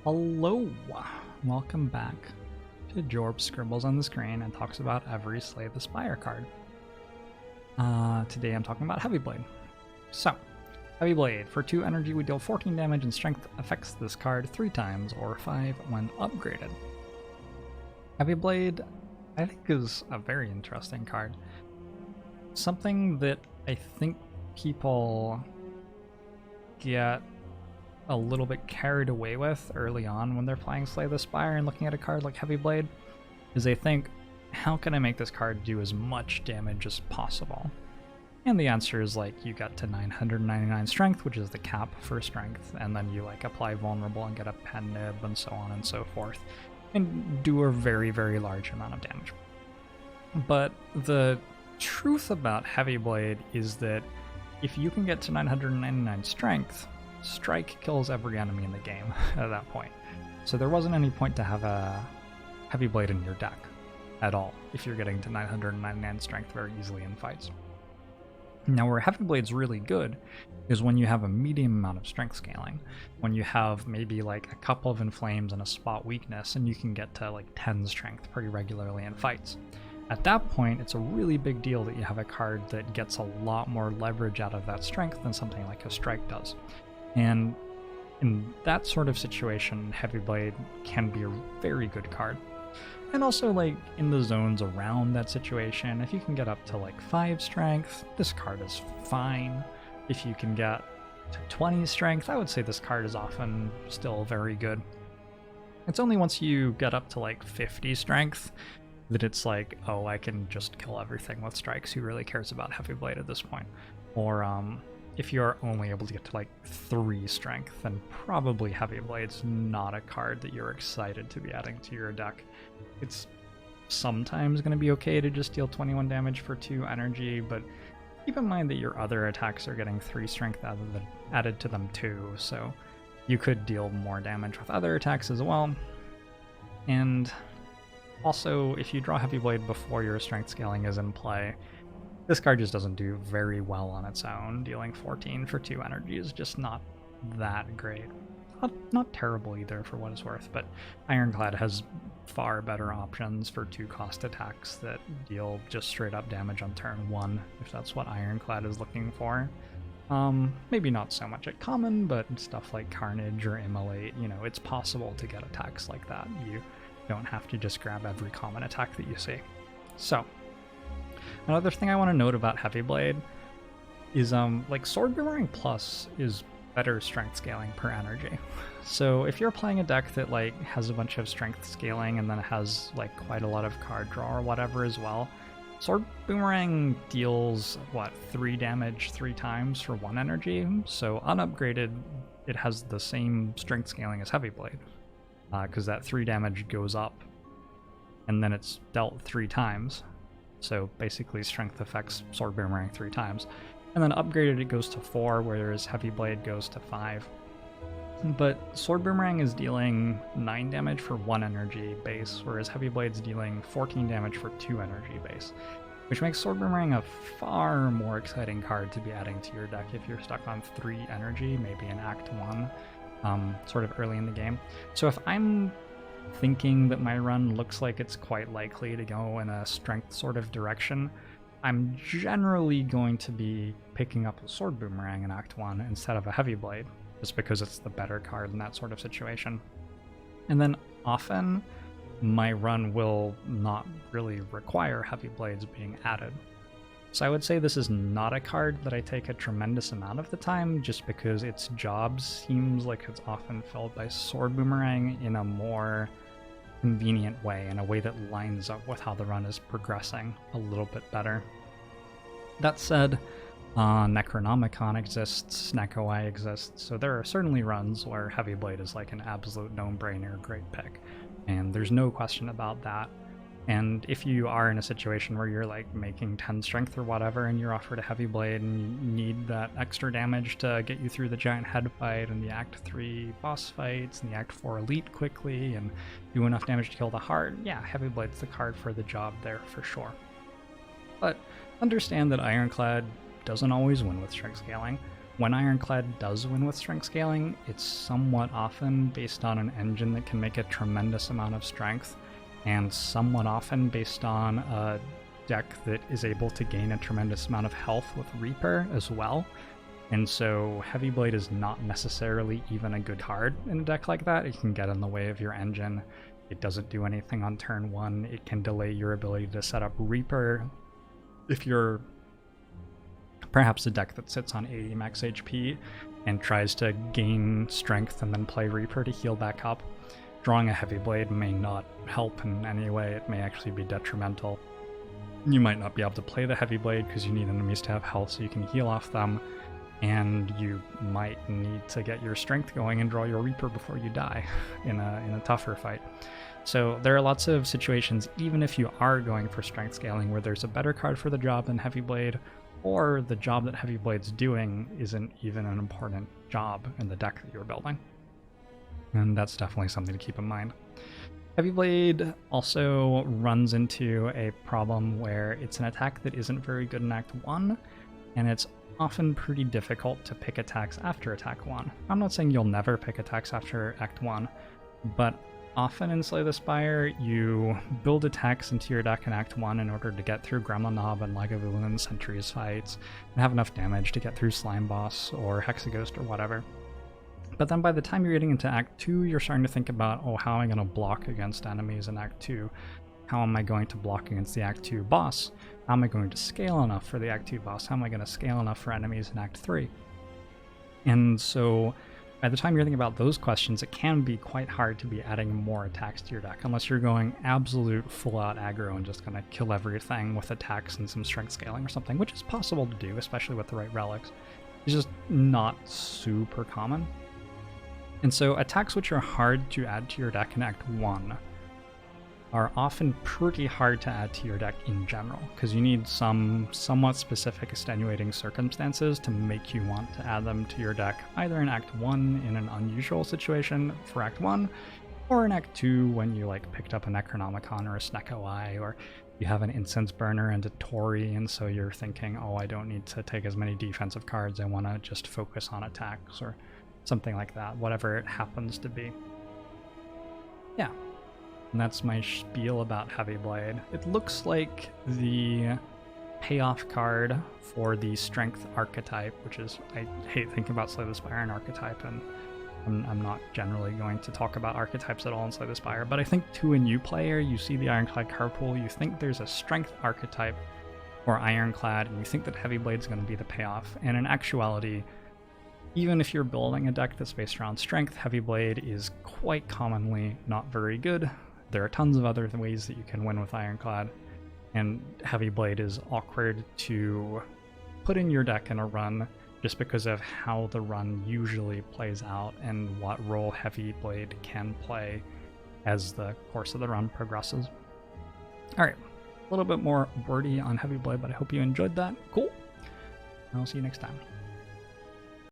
Hello, welcome back to Jorbs scribbles on the screen and talks about every Slay the Spire card. Today I'm talking about Heavy Blade. So, Heavy Blade, for 2 energy we deal 14 damage and strength affects this card 3 times or 5 when upgraded. Heavy Blade, I think, is a very interesting card. Something that I think people get a little bit carried away with early on when they're playing Slay the Spire and looking at a card like Heavy Blade is they think, how can I make this card do as much damage as possible? And the answer is like you get to 999 strength, which is the cap for strength, and then you like apply vulnerable and get a pen nib and so on and so forth, and do a very, very large amount of damage. But the truth about Heavy Blade is that if you can get to 999 strength, strike kills every enemy in the game at that point. So there wasn't any point to have a Heavy Blade in your deck at all if you're getting to 999 strength very easily in fights. Now where Heavy Blade's really good is when you have a medium amount of strength scaling, when you have maybe like a couple of inflames and a spot weakness, and you can get to like 10 strength pretty regularly in fights. At that point, it's a really big deal that you have a card that gets a lot more leverage out of that strength than something like a strike does. And in that sort of situation, Heavy Blade can be a very good card. And also, like, in the zones around that situation, if you can get up to like 5 strength, this card is fine. If you can get to 20 strength, I would say this card is often still very good. It's only once you get up to like 50 strength that it's like, oh, I can just kill everything with strikes. Who really cares about Heavy Blade at this point? Or if you're only able to get to like 3 strength, then probably Heavy Blade's not a card that you're excited to be adding to your deck. It's sometimes going to be okay to just deal 21 damage for 2 energy, but keep in mind that your other attacks are getting 3 strength added to them too, so you could deal more damage with other attacks as well. And also, if you draw Heavy Blade before your strength scaling is in play, this card just doesn't do very well on its own. Dealing 14 for 2 energy is just not that great. Not terrible either, for what it's worth, but Ironclad has far better options for 2 cost attacks that deal just straight up damage on turn 1, if that's what Ironclad is looking for. Maybe not so much at common, but stuff like Carnage or Immolate, it's possible to get attacks like that. You don't have to just grab every common attack that you see. So, another thing I want to note about Heavy Blade is like Sword Boomerang Plus is better strength scaling per energy. So if you're playing a deck that like has a bunch of strength scaling and then has like quite a lot of card draw or whatever as well, Sword Boomerang deals 3 damage 3 times for 1 energy. So unupgraded, it has the same strength scaling as Heavy Blade, because that 3 damage goes up and then it's dealt 3 times. So basically strength affects Sword Boomerang 3 times. And then upgraded it goes to 4, whereas Heavy Blade goes to 5. But Sword Boomerang is dealing 9 damage for 1 energy base, whereas Heavy Blade's dealing 14 damage for 2 energy base, which makes Sword Boomerang a far more exciting card to be adding to your deck if you're stuck on 3 energy, maybe in Act 1, sort of early in the game. So if I'm thinking that my run looks like it's quite likely to go in a strength sort of direction, I'm generally going to be picking up a Sword Boomerang in Act 1 instead of a Heavy Blade, just because it's the better card in that sort of situation. And then often, my run will not really require Heavy Blades being added. So I would say this is not a card that I take a tremendous amount of the time, just because its job seems like it's often filled by Sword Boomerang in a more convenient way, in a way that lines up with how the run is progressing a little bit better. That said, Necronomicon exists, Nekoi exists, so there are certainly runs where Heavy Blade is like an absolute no-brainer great pick, and there's no question about that. And if you are in a situation where you're like making 10 strength or whatever and you're offered a Heavy Blade and you need that extra damage to get you through the giant head fight and the Act 3 boss fights and the Act 4 elite quickly and do enough damage to kill the heart, yeah, Heavy Blade's the card for the job there for sure. But understand that Ironclad doesn't always win with strength scaling. when Ironclad does win with strength scaling, it's somewhat often based on an engine that can make a tremendous amount of strength, and somewhat often based on a deck that is able to gain a tremendous amount of health with Reaper as well. And so Heavy Blade is not necessarily even a good card in a deck like that. It can get in the way of your engine. It doesn't do anything on turn 1. It can delay your ability to set up Reaper. If you're perhaps a deck that sits on 80 max HP and tries to gain strength and then play Reaper to heal back up, drawing a Heavy Blade may not help in any way. It may actually be detrimental. You might not be able to play the Heavy Blade because you need enemies to have health so you can heal off them, and you might need to get your strength going and draw your Reaper before you die in a tougher fight. So there are lots of situations, even if you are going for strength scaling, where there's a better card for the job than Heavy Blade, or the job that Heavy Blade's doing isn't even an important job in the deck that you're building. And that's definitely something to keep in mind. Heavy Blade also runs into a problem where it's an attack that isn't very good in Act 1, and it's often pretty difficult to pick attacks after Attack 1. I'm not saying you'll never pick attacks after Act 1, but often in Slay the Spire, you build attacks into your deck in Act 1 in order to get through Gremlin Knob and Lagavulin and Sentries fights, and have enough damage to get through Slime Boss or Hexaghost or whatever. But then by the time you're getting into Act 2, you're starting to think about, oh, how am I going to block against enemies in Act 2? How am I going to block against the Act 2 boss? How am I going to scale enough for the Act 2 boss? How am I going to scale enough for enemies in Act 3? And so by the time you're thinking about those questions, it can be quite hard to be adding more attacks to your deck, unless you're going absolute full-out aggro and just going to kill everything with attacks and some strength scaling or something, which is possible to do, especially with the right relics. It's just not super common. And so attacks which are hard to add to your deck in Act 1 are often pretty hard to add to your deck in general, because you need some somewhat specific extenuating circumstances to make you want to add them to your deck, either in Act 1 in an unusual situation for Act 1, or in Act 2 when you picked up a Necronomicon or a Snecko-Eye, or you have an Incense Burner and a Tori, and so you're thinking, oh, I don't need to take as many defensive cards, I want to just focus on attacks, or something like that, whatever it happens to be. Yeah. And that's my spiel about Heavy Blade. It looks like the payoff card for the Strength archetype, which is, I hate thinking about Slay the Spire and archetype, and I'm not generally going to talk about archetypes at all in Slay the Spire, but I think to a new player, you see the Ironclad card pool, you think there's a Strength archetype for Ironclad, and you think that Heavy Blade's going to be the payoff, and in actuality, even if you're building a deck that's based around Strength, Heavy Blade is quite commonly not very good. There are tons of other ways that you can win with Ironclad, and Heavy Blade is awkward to put in your deck in a run just because of how the run usually plays out and what role Heavy Blade can play as the course of the run progresses. Alright, a little bit more wordy on Heavy Blade, but I hope you enjoyed that. Cool. I'll see you next time.